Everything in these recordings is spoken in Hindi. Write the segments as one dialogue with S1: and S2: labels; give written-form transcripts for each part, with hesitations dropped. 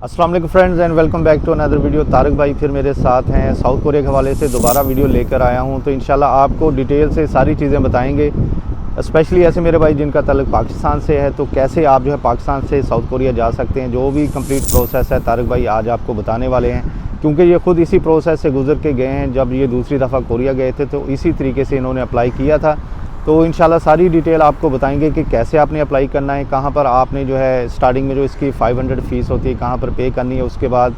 S1: अस्सलाम वालेकुम friends and welcome back to another video. Tariq भाई फिर मेरे साथ हैं। साउथ कोरिया के हवाले से दोबारा वीडियो लेकर आया हूं, तो इंशाल्लाह आपको डिटेल से सारी चीज़ें बताएंगे। स्पेशली ऐसे मेरे भाई जिनका ताल्लुक पाकिस्तान से है, तो कैसे आप जो है पाकिस्तान से साउथ कोरिया जा सकते हैं। जो भी कंप्लीट प्रोसेस है तारिक भाई आज आपको बताने वाले हैं, क्योंकि ये ख़ुद इसी प्रोसेस से गुजर के गए हैं। जब ये दूसरी दफ़ा कोरिया गए थे तो इसी तरीके से इन्होंने अप्लाई किया था। तो इंशाल्लाह सारी डिटेल आपको बताएंगे कि कैसे आपने अप्लाई करना है, कहाँ पर आपने जो है स्टार्टिंग में जो इसकी 500 फ़ीस होती है कहाँ पर पे करनी है, उसके बाद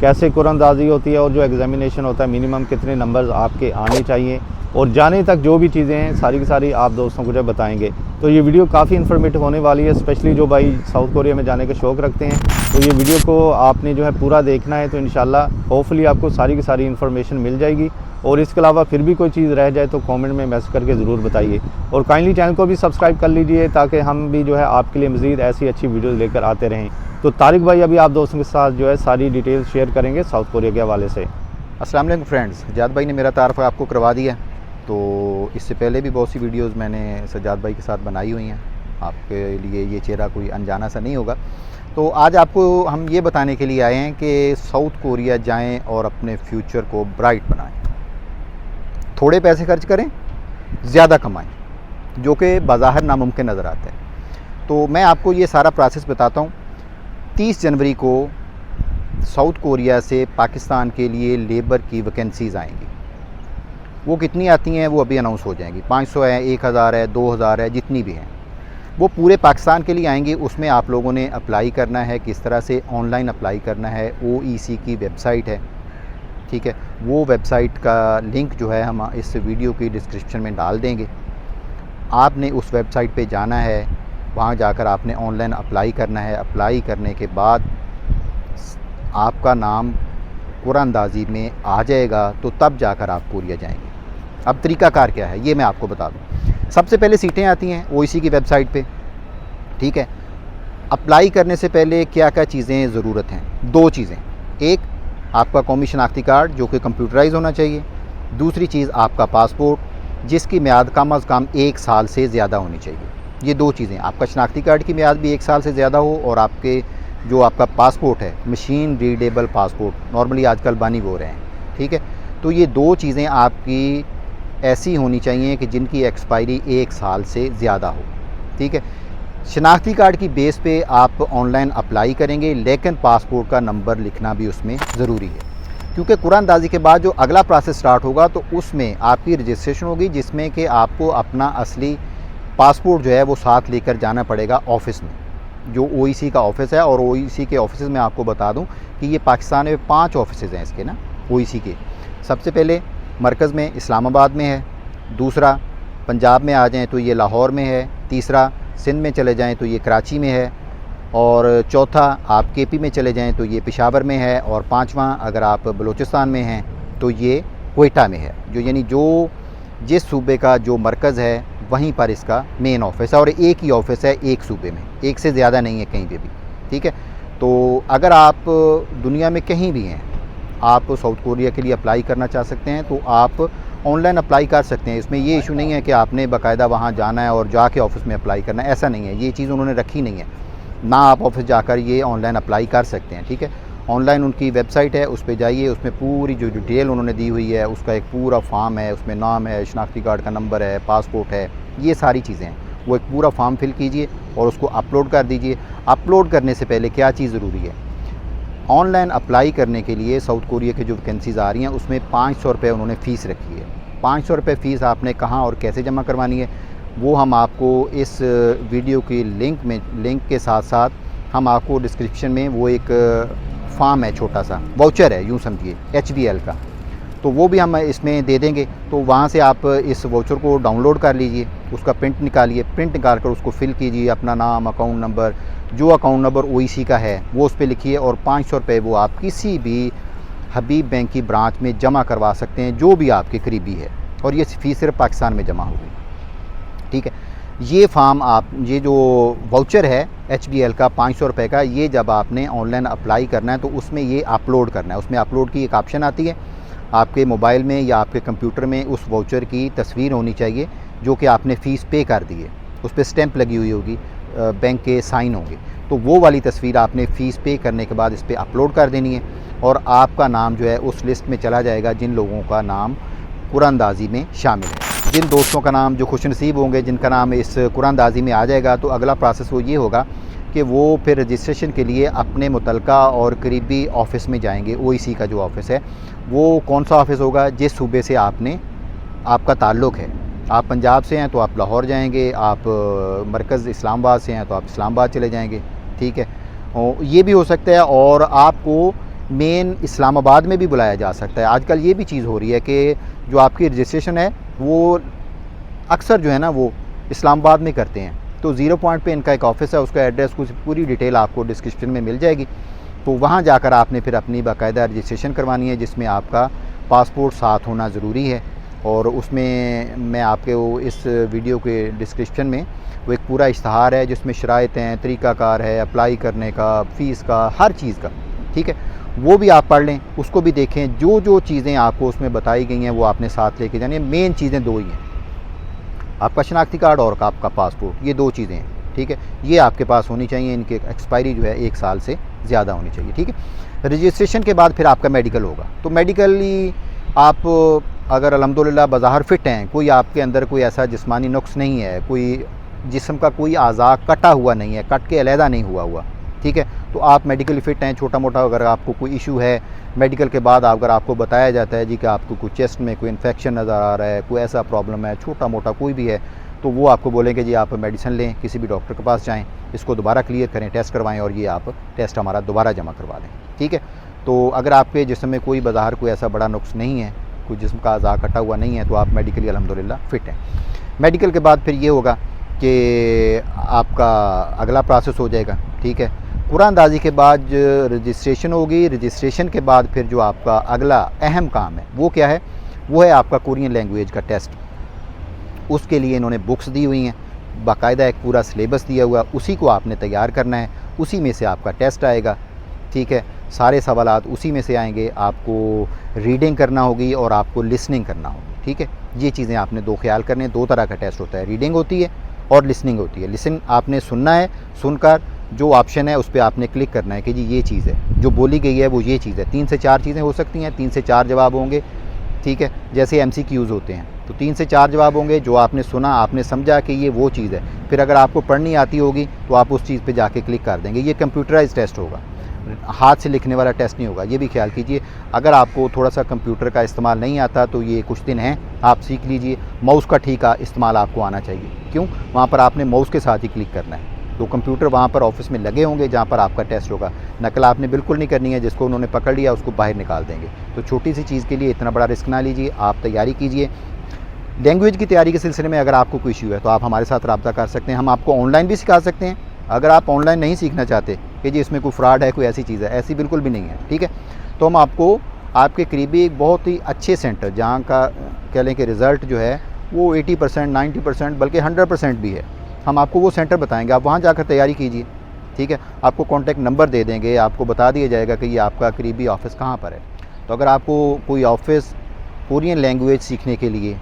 S1: कैसे कुरानदाजी होती है और जो एग्ज़ामिनेशन होता है मिनिमम कितने नंबर्स आपके आने चाहिए, और जाने तक जो भी चीज़ें हैं सारी की सारी आप दोस्तों को जो बताएंगे। तो ये वीडियो काफ़ी इन्फॉर्मेटिव होने वाली है, स्पेशली जो भाई साउथ कोरिया में जाने का शौक़ रखते हैं। तो ये वीडियो को आपने जो है पूरा देखना है, तो इंशाल्लाह होपफुली आपको सारी की सारी इन्फॉर्मेशन मिल जाएगी। और इसके अलावा फिर भी कोई चीज़ रह जाए तो कमेंट में मैसेज करके ज़रूर बताइए, और काइंडली चैनल को भी सब्सक्राइब कर लीजिए ताकि हम भी जो है आपके लिए मज़ीद ऐसी अच्छी वीडियोज़ लेकर आते रहें। तो तारिक भाई अभी आप दोस्तों के साथ जो है सारी डिटेल शेयर करेंगे साउथ कोरिया के हवाले से।
S2: अस्सलाम वालेकुम फ्रेंड्स, सज्जाद भाई ने मेरा तारफ़ आपको करवा दिया। तो इससे पहले भी बहुत सी वीडियोज़ मैंने सज्जाद भाई के साथ बनाई हुई हैं, आपके लिए ये चेहरा कोई अनजाना सा नहीं होगा। तो आज आपको हम ये बताने के लिए आए हैं कि साउथ कोरिया जाएं और अपने फ्यूचर को ब्राइट बनाएं। थोड़े पैसे खर्च करें, ज़्यादा कमाएं, जो कि बाज़ाहिर नामुमकिन नज़र आता है। तो मैं आपको ये सारा प्रोसेस बताता हूँ। 30 जनवरी को साउथ कोरिया से पाकिस्तान के लिए लेबर की वैकेंसीज़ आएंगी। वो कितनी आती हैं वो अभी अनाउंस हो जाएंगी। 500 है, 1000 है, 2000 है, जितनी भी हैं वो पूरे पाकिस्तान के लिए आएंगी। उसमें आप लोगों ने अप्लाई करना है। किस तरह से ऑनलाइन अप्लाई करना है, OEC की वेबसाइट है, ठीक है। वो वेबसाइट का लिंक जो है हम इस वीडियो की डिस्क्रिप्शन में डाल देंगे। आपने उस वेबसाइट पे जाना है, वहाँ जाकर आपने ऑनलाइन अप्लाई करना है। अप्लाई करने के बाद आपका नाम कुरानदाजी में आ जाएगा, तो तब जाकर आप कोरिया जाएंगे। अब तरीक़ाकार क्या है ये मैं आपको बता दूँ। सबसे पहले सीटें आती हैं OEC की वेबसाइट पे, ठीक है। अप्लाई करने से पहले क्या क्या चीज़ें ज़रूरत हैं? 2 चीज़ें। एक, आपका कौमी शनाख्ती कार्ड जो कि कंप्यूटराइज़ होना चाहिए। दूसरी चीज़ आपका पासपोर्ट जिसकी मियाद कम अज़ कम 1 साल से ज़्यादा होनी चाहिए। ये 2 चीज़ें, आपका शनाख्ती कार्ड की मियाद भी 1 साल से ज़्यादा हो, और आपके जो आपका पासपोर्ट है मशीन रीडेबल पासपोर्ट, नॉर्मली आजकल बन ही हो रहे हैं, ठीक है। तो ये 2 चीज़ें आपकी ऐसी होनी चाहिए कि जिनकी एक्सपायरी 1 साल से ज़्यादा हो, ठीक है। शनाख्ती कार्ड की बेस पे आप ऑनलाइन अप्लाई करेंगे, लेकिन पासपोर्ट का नंबर लिखना भी उसमें ज़रूरी है, क्योंकि कुरानदाजी के बाद जो अगला प्रोसेस स्टार्ट होगा तो उसमें आपकी रजिस्ट्रेशन होगी, जिसमें कि आपको अपना असली पासपोर्ट जो है वो साथ लेकर जाना पड़ेगा ऑफ़िस में, जो OEC का ऑफ़िस है। और OEC के ऑफिस में आपको बता दूं कि ये पाकिस्तान में 5 ऑफिस हैं इसके ना, OEC के। सबसे पहले मरकज़ में इस्लामाबाद में है, दूसरा पंजाब में आ जाएँ तो ये लाहौर में है, तीसरा सिंध में चले जाएँ तो ये कराची में है, और चौथा आप KP में चले जाएँ तो ये पेशावर में है, और 5वां अगर आप बलूचिस्तान में हैं तो ये क्वेटा में है। जो यानी जो जिस सूबे का जो मरकज़ है वहीं पर इसका मेन ऑफिस है, और एक ही ऑफिस है एक सूबे में, एक से ज़्यादा नहीं है कहीं पे भी, ठीक है। तो अगर आप दुनिया में कहीं भी हैं, आप साउथ कोरिया के लिए अप्लाई करना चाह सकते हैं तो आप ऑनलाइन अप्लाई कर सकते हैं। इसमें ये इशू नहीं है कि आपने बाकायदा वहाँ जाना है और जाके ऑफ़िस में अप्लाई करना है, ऐसा नहीं है। ये चीज़ उन्होंने रखी नहीं है ना, आप ऑफिस जाकर ये ऑनलाइन अप्लाई कर सकते हैं, ठीक है। ऑनलाइन उनकी वेबसाइट है, उस पर जाइए, उसमें पूरी जो डिटेल उन्होंने दी हुई है, उसका एक पूरा फॉर्म है, उसमें नाम है, शनाख्ती कार्ड का नंबर है, पासपोर्ट है, ये सारी चीज़ें हैं। वो एक पूरा फॉर्म फिल कीजिए और उसको अपलोड कर दीजिए। अपलोड करने से पहले क्या चीज़ ज़रूरी है? ऑनलाइन अप्लाई करने के लिए साउथ कोरिया की जो वैकेंसीज़ आ रही हैं उसमें 500 रुपये उन्होंने फ़ीस रखी है। 500 रुपये फ़ीस आपने कहाँ और कैसे जमा करवानी है वो हम आपको इस वीडियो की लिंक के साथ साथ हम आपको डिस्क्रिप्शन में वो एक फॉर्म है, छोटा सा वाउचर है, यूँ समझिए HBL का, तो वो भी हम इसमें दे देंगे। तो वहाँ से आप इस वाउचर को डाउनलोड कर लीजिए, उसका प्रिंट निकालिए, प्रिंट निकाल कर उसको फिल कीजिए, अपना नाम, अकाउंट नंबर, जो अकाउंट नंबर OEC का है वो उस पर लिखिए, और 500 रुपये वो आप किसी भी हबीब बैंक की ब्रांच में जमा करवा सकते हैं जो भी आपके करीबी है, और ये फ़ीस सिर्फ पाकिस्तान में जमा होगी, ठीक है। ये फॉर्म आप, ये जो वाउचर है HBL का 500 रुपये का, ये जब आपने ऑनलाइन अप्लाई करना है तो उसमें ये अपलोड करना है। उसमें अपलोड की एक ऑप्शन आती है, आपके मोबाइल में या आपके कंप्यूटर में उस वाउचर की तस्वीर होनी चाहिए जो कि आपने फ़ीस पे कर दी है, उस पर स्टैंप लगी हुई होगी, बैंक के साइन होंगे। तो वो वाली तस्वीर आपने फ़ीस पे करने के बाद इस पर अपलोड कर देनी है और आपका नाम जो है उस लिस्ट में चला जाएगा जिन लोगों का नाम कुरानंदाज़ी में शामिल है। जिन दोस्तों का नाम जो खुशनसीब होंगे, जिनका नाम इस कुरानंदाज़ी में आ जाएगा, तो अगला प्रोसेस वो ये होगा कि वो फिर रजिस्ट्रेशन के लिए अपने मुतलका और करीबी ऑफ़िस में जाएंगे। ओईसी का जो ऑफ़िस है वो कौन सा ऑफ़िस होगा, जिस सूबे से आपका ताल्लुक़ है। आप पंजाब से हैं तो आप लाहौर जाएंगे, आप मरकज़ इस्लामाबाद से हैं तो आप इस्लामाबाद चले जाएंगे, ठीक है। और ये भी हो सकता है, और आपको मेन इस्लामाबाद में भी बुलाया जा सकता है। आजकल ये भी चीज़ हो रही है कि जो आपकी रजिस्ट्रेशन है वो अक्सर जो है ना वो इस्लामाबाद में करते हैं। तो 0 पॉइंट पे इनका एक ऑफ़िस है, उसका एड्रेस, कुछ पूरी डिटेल आपको डिस्क्रिप्शन में मिल जाएगी। तो वहाँ जाकर आपने फिर अपनी बाकायदा रजिस्ट्रेशन करवानी है, जिसमें आपका पासपोर्ट साथ होना ज़रूरी है। और उसमें मैं आपके इस वीडियो के डिस्क्रिप्शन में वो एक पूरा इश्तहार है जिसमें शराइत हैं, तरीक़ाकार है अप्लाई करने का, फ़ीस का, हर चीज़ का, ठीक है। वो भी आप पढ़ लें, उसको भी देखें। जो चीज़ें आपको उसमें बताई गई हैं वो आपने साथ लेके जानी है। मेन चीज़ें 2 ही हैं, आपका शनाख्ती कार्ड और आपका पासपोर्ट, ये 2 चीज़ें हैं, ठीक है। ये आपके पास होनी चाहिए, इनकी एक्सपायरी जो है 1 साल से ज़्यादा होनी चाहिए, ठीक है। रजिस्ट्रेशन के बाद फिर आपका मेडिकल होगा। तो मेडिकली आप अगर अल्हम्दुलिल्लाह बज़ाहिर फ़िट हैं, कोई आपके अंदर कोई ऐसा जिस्मानी नुक्स नहीं है, कोई जिस्म का कोई आज़ा कटा हुआ नहीं है, कट के अलहदा नहीं हुआ, ठीक है, तो आप मेडिकली फ़िट हैं। छोटा मोटा अगर आपको कोई इशू है मेडिकल के बाद, अगर आपको बताया जाता है जी कि आपको कोई चेस्ट में कोई इन्फेक्शन नज़र आ रहा है, कोई ऐसा प्रॉब्लम है, छोटा मोटा कोई भी है, तो वो आपको बोलेंगे जी आप मेडिसिन लें, किसी भी डॉक्टर के पास जाएँ, इसको दोबारा क्लियर करें, टेस्ट करवाएँ और ये आप टेस्ट हमारा दोबारा जमा करवा दें, ठीक है। तो अगर आपके जिस्म में कोई बज़ाहिर कोई ऐसा बड़ा नुक्स नहीं है, कोई जिस्म का आज़ा कटा हुआ नहीं है, तो आप मेडिकली अल्हम्दुलिल्लाह फ़िट हैं। मेडिकल के बाद फिर ये होगा कि आपका अगला प्रोसेस हो जाएगा, ठीक है। कुरानंदाज़ी के बाद रजिस्ट्रेशन होगी। रजिस्ट्रेशन के बाद फिर जो आपका अगला अहम काम है वो क्या है, वो है आपका कोरियन लैंग्वेज का टेस्ट। उसके लिए इन्होंने बुक्स दी हुई हैं, बाकायदा एक पूरा सिलेबस दिया हुआ, उसी को आपने तैयार करना है, उसी में से आपका टेस्ट आएगा, ठीक है। सारे सवालात उसी में से आएंगे, आपको रीडिंग करना होगी और आपको लिसनिंग करना होगी, ठीक है। ये चीज़ें आपने 2 ख्याल करने। 2 तरह का टेस्ट होता है, रीडिंग होती है और लिसनिंग होती है। लिसन आपने सुनना है, सुनकर जो ऑप्शन है उस पर आपने क्लिक करना है कि जी ये चीज़ है जो बोली गई है, वो ये चीज़ है। 3 से 4 चीज़ें हो सकती हैं, 3 से 4 जवाब होंगे, ठीक है। जैसे MCQs होते हैं तो 3 से 4 जवाब होंगे। जो आपने सुना, आपने समझा कि ये वो चीज़ है, फिर अगर आपको पढ़नी आती होगी तो आप उस चीज़ पे जाके क्लिक कर देंगे। ये कंप्यूटराइज टेस्ट होगा, हाथ से लिखने वाला टेस्ट नहीं होगा, ये भी ख्याल कीजिए। अगर आपको थोड़ा सा कंप्यूटर का इस्तेमाल नहीं आता तो ये कुछ दिन हैं, आप सीख लीजिए। माउस का ठीक इस्तेमाल आपको आना चाहिए, क्यों, वहाँ पर आपने माउस के साथ ही क्लिक करना है। तो कंप्यूटर वहाँ पर ऑफिस में लगे होंगे जहाँ पर आपका टेस्ट होगा। नकल आपने बिल्कुल नहीं करनी है, जिसको उन्होंने पकड़ लिया उसको बाहर निकाल देंगे। तो छोटी सी चीज़ के लिए इतना बड़ा रिस्क ना लीजिए, आप तैयारी कीजिए। लैंग्वेज की तैयारी के सिलसिले में अगर आपको कोई इशू है तो आप हमारे साथ रब्ता कर सकते हैं, हम आपको ऑनलाइन भी सिखा सकते हैं। अगर आप ऑनलाइन नहीं सीखना चाहते कि जी इसमें कोई फ्रॉड है, कोई ऐसी चीज़ है, ऐसी बिल्कुल भी नहीं है, ठीक है। तो हम आपको आपके करीबी एक बहुत ही अच्छे सेंटर, जहाँ का कह लें कि रिज़ल्ट जो है वो 80%, 90%, बल्कि 100% भी है, हम आपको वो सेंटर बताएंगे। आप वहाँ जाकर तैयारी कीजिए, ठीक है। आपको कॉन्टैक्ट नंबर दे देंगे, आपको बता दिया जाएगा कि ये आपका करीबी ऑफ़िस कहाँ पर है। तो अगर आपको कोई ऑफ़िस कोरियन लैंग्वेज सीखने के लिए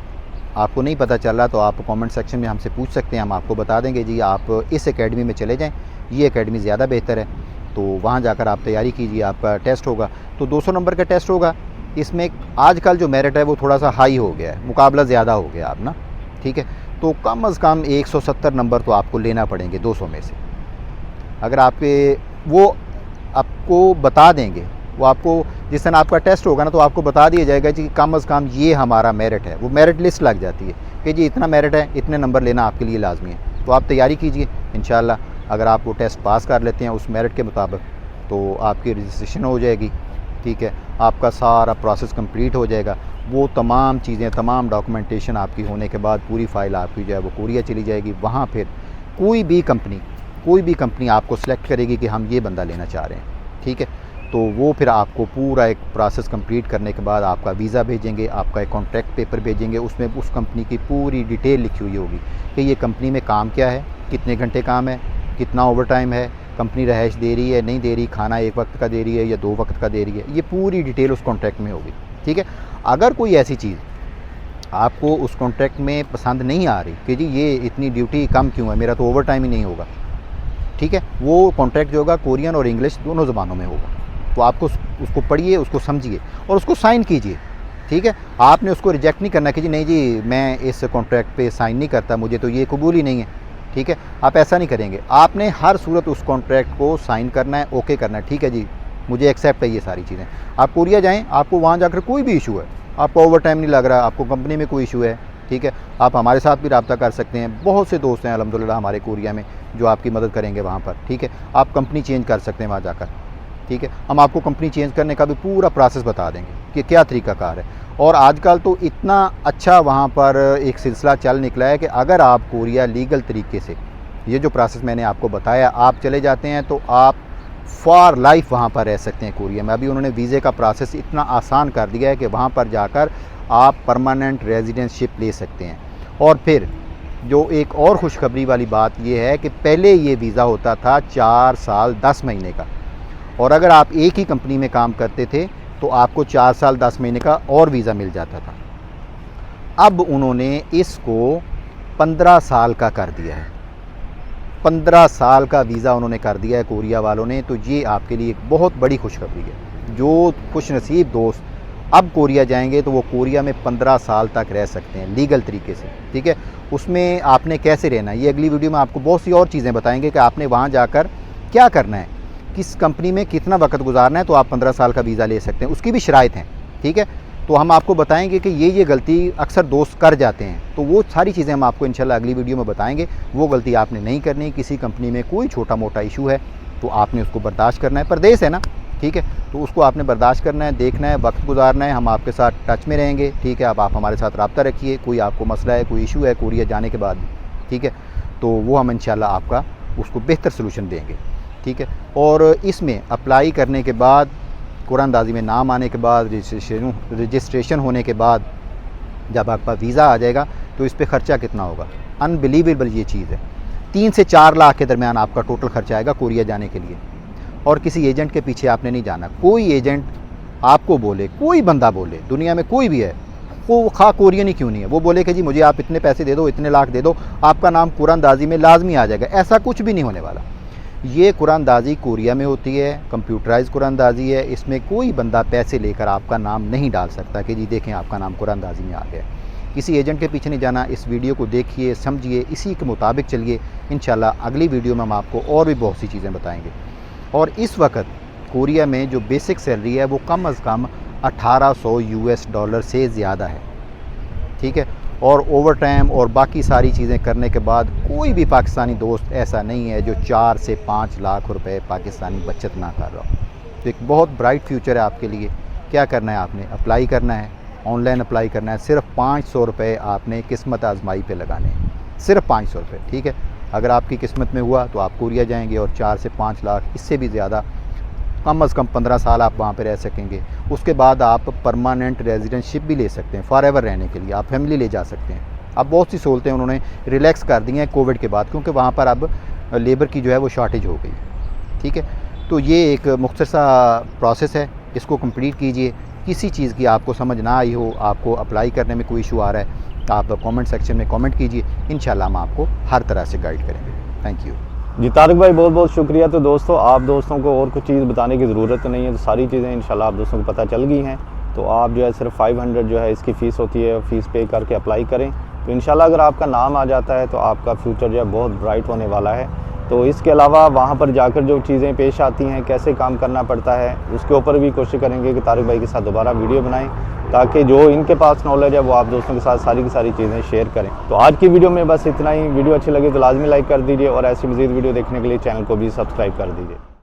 S2: आपको नहीं पता चल रहा तो आप कमेंट सेक्शन में हमसे पूछ सकते हैं, हम आपको बता देंगे जी आप इस एकेडमी में चले जाएं, ये एकेडमी ज़्यादा बेहतर है। तो वहाँ जाकर आप तैयारी कीजिए, आपका टेस्ट होगा। तो 200 नंबर का टेस्ट होगा। इसमें आजकल जो मेरिट है वो थोड़ा सा हाई हो गया है, मुकाबला ज़्यादा हो गया अब ना, ठीक है। तो कम से कम 170 नंबर तो आपको लेना पड़ेंगे 200 में से। अगर वो आपको बता देंगे, वो आपको जिस दिन आपका टेस्ट होगा ना तो आपको बता दिया जाएगा जी कम से कम ये हमारा मेरिट है। वो मेरिट लिस्ट लग जाती है कि जी इतना मेरिट है, इतने नंबर लेना आपके लिए लाजमी है। तो आप तैयारी कीजिए, इंशाल्लाह अगर आप वो टेस्ट पास कर लेते हैं उस मेरिट के मुताबिक तो आपकी रजिस्ट्रेशन हो जाएगी, ठीक है। आपका सारा प्रोसेस कंप्लीट हो जाएगा। वो तमाम चीज़ें, तमाम डॉक्यूमेंटेशन आपकी होने के बाद पूरी फ़ाइल आपकी जो है वो कोरिया चली जाएगी। वहाँ फिर कोई भी कंपनी आपको सेलेक्ट करेगी कि हम ये बंदा लेना चाह रहे हैं, ठीक है। तो वो फिर आपको पूरा एक प्रोसेस कंप्लीट करने के बाद आपका वीज़ा भेजेंगे, आपका एक कॉन्ट्रैक्ट पेपर भेजेंगे। उसमें उस कंपनी की पूरी डिटेल लिखी हुई होगी कि ये कंपनी में काम क्या है, कितने घंटे काम है, कितना ओवर टाइम है, कंपनी रहायश दे रही है, नहीं दे रही, खाना 1 वक्त का दे रही है या 2 वक्त का दे रही है, ये पूरी डिटेल उस कॉन्ट्रैक्ट में होगी, ठीक है। अगर कोई ऐसी चीज़ आपको उस कॉन्ट्रैक्ट में पसंद नहीं आ रही कि जी ये इतनी ड्यूटी कम क्यों है, मेरा तो ओवर टाइम ही नहीं होगा, ठीक है। वो कॉन्ट्रैक्ट जो होगा कोरियन और इंग्लिश दोनों ज़बानों में होगा। तो आपको उसको पढ़िए, उसको समझिए और उसको साइन कीजिए, ठीक है। आपने उसको रिजेक्ट नहीं करना कि जी नहीं जी मैं इस कॉन्ट्रैक्ट पे साइन नहीं करता, मुझे तो ये कबूल ही नहीं है, ठीक है। आप ऐसा नहीं करेंगे। आपने हर सूरत उस कॉन्ट्रैक्ट को साइन करना है, ओके करना है, ठीक है जी मुझे एक्सेप्ट है ये सारी चीज़ें। आप कोरिया जाएँ, आपको वहाँ जाकर कोई भी इशू है, आपको ओवर टाइम नहीं लग रहा, आपको कंपनी में कोई इशू है, ठीक है, आप हमारे साथ भी रब्ता कर सकते हैं। बहुत से दोस्त हैं अल्हम्दुलिल्लाह हमारे कोरिया में जो आपकी मदद करेंगे वहाँ पर, ठीक है। आप कंपनी चेंज कर सकते हैं वहाँ जाकर, ठीक है। हम आपको कंपनी चेंज करने का भी पूरा प्रोसेस बता देंगे कि क्या तरीक़ाकार है। और आजकल तो इतना अच्छा वहाँ पर एक सिलसिला चल निकला है कि अगर आप कोरिया लीगल तरीके से ये जो प्रोसेस मैंने आपको बताया आप चले जाते हैं तो आप फॉर लाइफ वहाँ पर रह सकते हैं कोरिया में। अभी उन्होंने वीज़े का प्रोसेस इतना आसान कर दिया है कि वहाँ पर जाकर आप परमानेंट रेजिडेंटशिप ले सकते हैं। और फिर जो एक और खुशखबरी वाली बात ये है कि पहले ये वीज़ा होता था 4 साल 10 महीने का, और अगर आप एक ही कंपनी में काम करते थे तो आपको 4 साल 10 महीने का और वीज़ा मिल जाता था। अब उन्होंने इसको 15 साल का कर दिया है। 15 साल का वीज़ा उन्होंने कर दिया है कोरिया वालों ने। तो ये आपके लिए एक बहुत बड़ी खुशखबरी है। जो खुशनसीब दोस्त अब कोरिया जाएंगे तो वो कोरिया में 15 साल तक रह सकते हैं लीगल तरीके से, ठीक है। उसमें आपने कैसे रहना है ये अगली वीडियो में आपको बहुत सी और चीज़ें बताएंगे कि आपने वहाँ जाकर क्या करना है, किस कंपनी में कितना वक्त गुजारना है, तो आप 15 साल का वीज़ा ले सकते हैं। उसकी भी शराइत हैं, ठीक है। तो हम आपको बताएंगे कि ये गलती अक्सर दोस्त कर जाते हैं, तो वो सारी चीज़ें हम आपको इंशाल्लाह अगली वीडियो में बताएंगे। वो गलती आपने नहीं करनी। किसी कंपनी में कोई छोटा मोटा इशू है तो आपने उसको बर्दाश्त करना है। परदेश है ना, ठीक है, तो उसको आपने बर्दाश्त करना है, देखना है, वक्त गुजारना है। हम आपके साथ टच में रहेंगे, ठीक है। अब आप हमारे साथ रब्ता रखिए, कोई आपको मसला है, कोई इशू है कोरिया जाने के बाद, ठीक है, तो वो हम इंशाल्लाह आपका उसको बेहतर सलूशन देंगे, ठीक है। और इसमें अप्लाई करने के बाद, कुरानदाजी में नाम आने के बाद, रजिस्ट्रेशन होने के बाद जब आपका वीज़ा आ जाएगा तो इस पर ख़र्चा कितना होगा, अनबिलीवेबल ये चीज़ है। 3 से 4 लाख के दरमियान आपका टोटल ख़र्चा आएगा कोरिया जाने के लिए। और किसी एजेंट के पीछे आपने नहीं जाना। कोई एजेंट आपको बोले, कोई बंदा बोले, दुनिया में कोई भी है, वो खा कोरियन ही क्यों नहीं है, वो बोले कि जी मुझे आप इतने पैसे दे दो, इतने लाख दे दो, आपका नाम कुरानदाजी में लाजमी आ जाएगा, ऐसा कुछ भी नहीं होने वाला। ये कुरानदाजी कोरिया में होती है, कंप्यूटराइज कुरानदाजी है। इसमें कोई बंदा पैसे लेकर आपका नाम नहीं डाल सकता कि जी देखें आपका नाम कुरानदाजी में आ गया। किसी एजेंट के पीछे नहीं जाना। इस वीडियो को देखिए, समझिए, इसी के मुताबिक चलिए। इंशाल्लाह अगली वीडियो में हम आपको और भी बहुत सी चीज़ें बताएंगे। और इस वक्त कोरिया में जो बेसिक सैलरी है वो कम अज़ कम $1800 से ज़्यादा है, ठीक है। और ओवर टाइम और बाकी सारी चीज़ें करने के बाद कोई भी पाकिस्तानी दोस्त ऐसा नहीं है जो 4 से 5 लाख रुपए पाकिस्तानी बचत ना कर रहा हो। तो एक बहुत ब्राइट फ्यूचर है आपके लिए। क्या करना है, आपने अप्लाई करना है, ऑनलाइन अप्लाई करना है। सिर्फ 500 रुपये आपने किस्मत आजमाई पे लगाने हैं, सिर्फ 500 रुपये, ठीक है। अगर आपकी किस्मत में हुआ तो आप कोरिया जाएंगे और 4 से 5 लाख, इससे भी ज़्यादा, कम अज़ कम 15 साल आप वहाँ पे रह सकेंगे। उसके बाद आप परमानेंट रेजिडेंटशिप भी ले सकते हैं, फॉरएवर रहने के लिए। आप फैमिली ले जा सकते हैं। अब बहुत सी सहूलतें उन्होंने रिलैक्स कर दी हैं कोविड के बाद, क्योंकि वहाँ पर अब लेबर की जो है वो शॉर्टेज हो गई, ठीक है। तो ये एक मुख्तसर सा प्रोसेस है, इसको कंप्लीट कीजिए। किसी चीज़ की आपको समझ ना आई हो, आपको अप्लाई करने में कोई इशू आ रहा है, तो आप कमेंट सेक्शन में कमेंट कीजिए। इंशाल्लाह हम आपको हर तरह से गाइड करेंगे। थैंक यू
S1: जी तारिक भाई, बहुत बहुत शुक्रिया। तो दोस्तों, आप दोस्तों को और कुछ चीज़ बताने की ज़रूरत नहीं है, तो सारी चीज़ें इंशाल्लाह आप दोस्तों को पता चल गई हैं। तो आप जो है सिर्फ 500 जो है इसकी फ़ीस होती है, फ़ीस पे करके अप्लाई करें। तो इंशाल्लाह अगर आपका नाम आ जाता है तो आपका फ्यूचर जो है बहुत ब्राइट होने वाला है। तो इसके अलावा वहाँ पर जाकर जो चीज़ें पेश आती हैं, कैसे काम करना पड़ता है, उसके ऊपर भी कोशिश करेंगे कि तारिक भाई के साथ दोबारा वीडियो बनाएं, ताकि जो इनके पास नॉलेज है वो आप दोस्तों के साथ सारी की सारी चीज़ें शेयर करें। तो आज की वीडियो में बस इतना ही। वीडियो अच्छी लगी तो लाजमी लाइक कर दीजिए और ऐसी मज़ीद वीडियो देखने के लिए चैनल को भी सब्सक्राइब कर दीजिए।